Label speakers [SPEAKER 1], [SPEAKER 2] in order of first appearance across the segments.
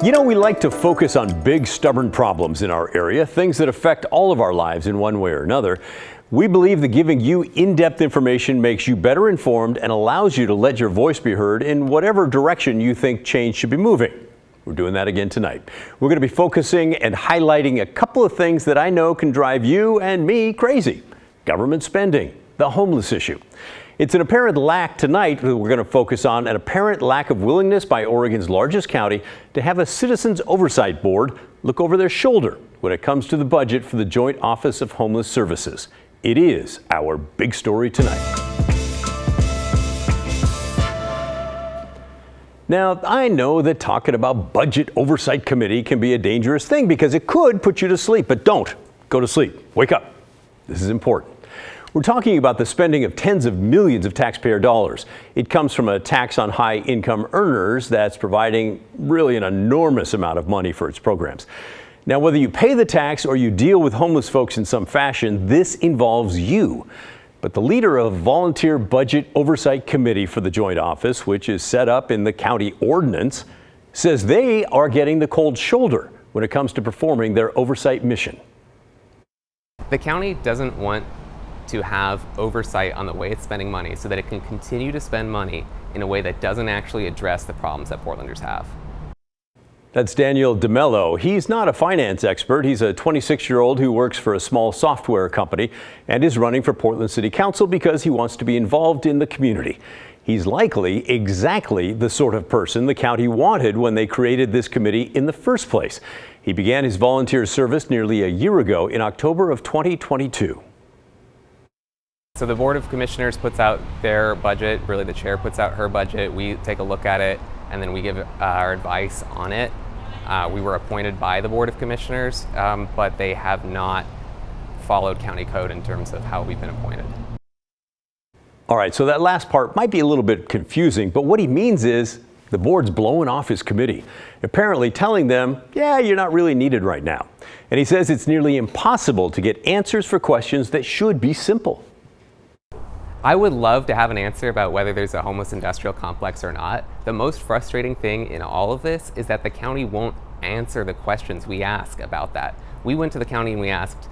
[SPEAKER 1] You know, we like to focus on big, stubborn problems in our area, things that affect all of our lives in one way or another. We believe that giving you in-depth information makes you better informed and allows you to let your voice be heard in whatever direction you think change should be moving. We're doing that again tonight. We're going to be focusing and highlighting a couple of things that I know can drive you and me crazy. Government spending, the homeless issue. It's an apparent lack tonight that we're going to focus on, an apparent lack of willingness by Oregon's largest county to have a citizens oversight board look over their shoulder when it comes to the budget for the Joint Office of Homeless Services. It is our big story tonight. Now, I know that talking about budget oversight committee can be a dangerous thing because it could put you to sleep, but don't go to sleep. Wake up. This is important. We're talking about the spending of tens of millions of taxpayer dollars. It comes from a tax on high income earners that's providing really an enormous amount of money for its programs. Now, whether you pay the tax or you deal with homeless folks in some fashion, this involves you. But the leader of Volunteer Budget Oversight Committee for the Joint Office, which is set up in the county ordinance, says they are getting the cold shoulder when it comes to performing their oversight mission.
[SPEAKER 2] The county doesn't want to have oversight on the way it's spending money so that it can continue to spend money in a way that doesn't actually address the problems that Portlanders have.
[SPEAKER 1] That's DeMelo. He's not a finance expert. He's a 26-year-old who works for a small software company and is running for Portland City Council because he wants to be involved in the community. He's likely exactly the sort of person the county wanted when they created this committee in the first place. He began his volunteer service nearly a year ago in October of 2022.
[SPEAKER 2] So the Board of Commissioners puts out their budget, really the chair puts out her budget, we take a look at it, and then we give our advice on it. We were appointed by the Board of Commissioners, but they have not followed county code in terms of how we've been appointed.
[SPEAKER 1] All right, so that last part might be a little bit confusing, but what he means is the board's blowing off his committee, apparently telling them, yeah, you're not really needed right now. And he says it's nearly impossible to get answers for questions that should be simple.
[SPEAKER 2] I would love to have an answer about whether there's a homeless industrial complex or not. The most frustrating thing in all of this is that the county won't answer the questions we ask about that. We went to the county and we asked,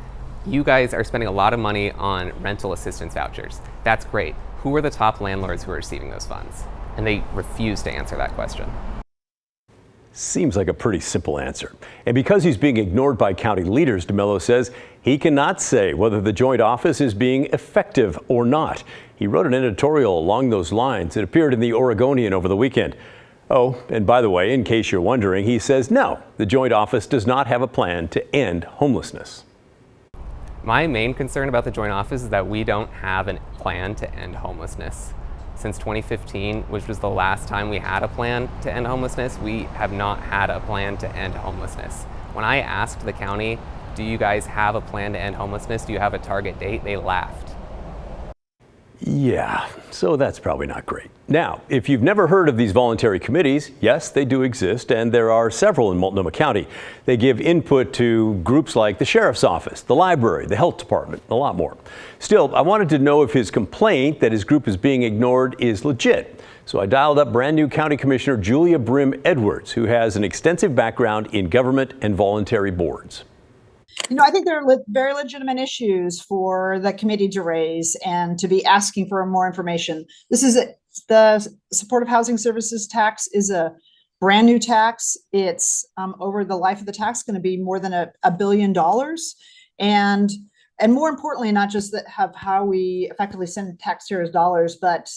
[SPEAKER 2] you guys are spending a lot of money on rental assistance vouchers. That's great. Who are the top landlords who are receiving those funds? And they refused to answer that question.
[SPEAKER 1] Seems like a pretty simple answer. And because he's being ignored by county leaders, DeMelo says he cannot say whether the joint office is being effective or not. He wrote an editorial along those lines. It appeared in the Oregonian over the weekend. Oh, and by the way, in case you're wondering, he says no, the joint office does not have a plan to end homelessness.
[SPEAKER 2] My main concern about the joint office is that we don't have a plan to end homelessness. Since 2015, which was the last time we had a plan to end homelessness, we have not had a plan to end homelessness. When I asked the county, do you guys have a plan to end homelessness? Do you have a target date? They laughed.
[SPEAKER 1] Yeah, so that's probably not great. Now, if you've never heard of these voluntary committees, yes, they do exist, and there are several in Multnomah County. They give input to groups like the sheriff's office, the library, the health department, and a lot more. Still, I wanted to know if his complaint that his group is being ignored is legit. So I dialed up brand new County Commissioner Julia Brim-Edwards, who has an extensive background in government and voluntary boards.
[SPEAKER 3] You know, I think there are very legitimate issues for the committee to raise and to be asking for more information. The supportive housing services tax is a brand new tax. It's over the life of the tax going to be more than $1 billion. And more importantly, not just that how we effectively send taxpayers' dollars, but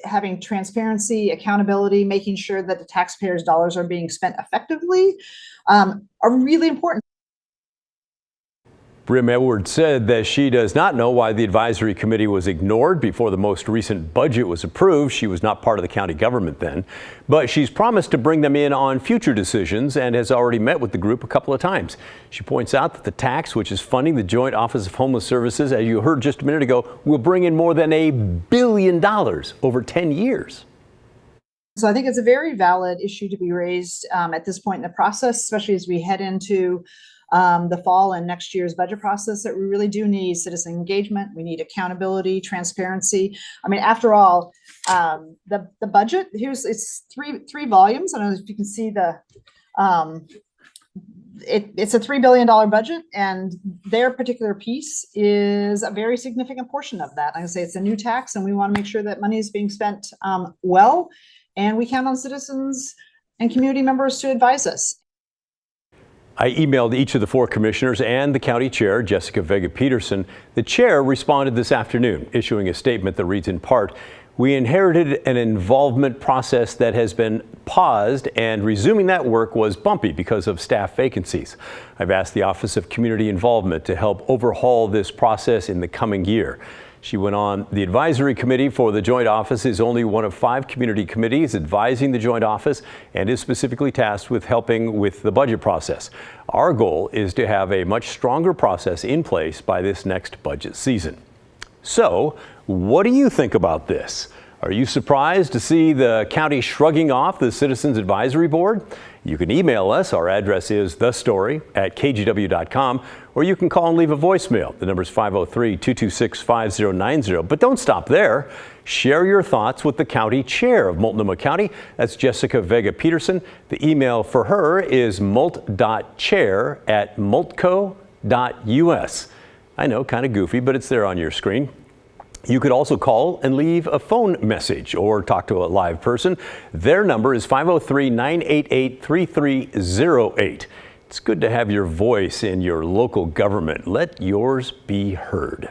[SPEAKER 3] having transparency, accountability, making sure that the taxpayers' dollars are being spent effectively are really important.
[SPEAKER 1] Brim-Edwards said that she does not know why the advisory committee was ignored before the most recent budget was approved. She was not part of the county government then, but she's promised to bring them in on future decisions and has already met with the group a couple of times. She points out that the tax, which is funding the Joint Office of Homeless Services, as you heard just a minute ago, will bring in more than $1 billion over 10 years.
[SPEAKER 3] So I think it's a very valid issue to be raised at this point in the process, especially as we head into the fall and next year's budget process, that we really do need citizen engagement. We need accountability, transparency. I mean, after all, the budget, it's three volumes. I don't know if you can see the It's a $3 billion budget, and their particular piece is a very significant portion of that. Like I say, it's a new tax, and we want to make sure that money is being spent well, and we count on citizens and community members to advise us.
[SPEAKER 1] I emailed each of the 4 commissioners and the county chair, Jessica Vega-Peterson. The chair responded this afternoon, issuing a statement that reads in part, "We inherited an involvement process that has been paused, and resuming that work was bumpy because of staff vacancies. I've asked the Office of Community Involvement to help overhaul this process in the coming year." She went on, "The advisory committee for the joint office is only one of 5 community committees advising the joint office and is specifically tasked with helping with the budget process. Our goal is to have a much stronger process in place by this next budget season." So, what do you think about this? Are you surprised to see the county shrugging off the Citizens Advisory Board? You can email us. Our address is thestory@kgw.com, or you can call and leave a voicemail. The number is 503-226-5090. But don't stop there. Share your thoughts with the county chair of Multnomah County. That's Jessica Vega-Peterson. The email for her is mult.chair@multco.us. I know, kind of goofy, but it's there on your screen. You could also call and leave a phone message or talk to a live person. Their number is 503-988-3308. It's good to have your voice in your local government. Let yours be heard.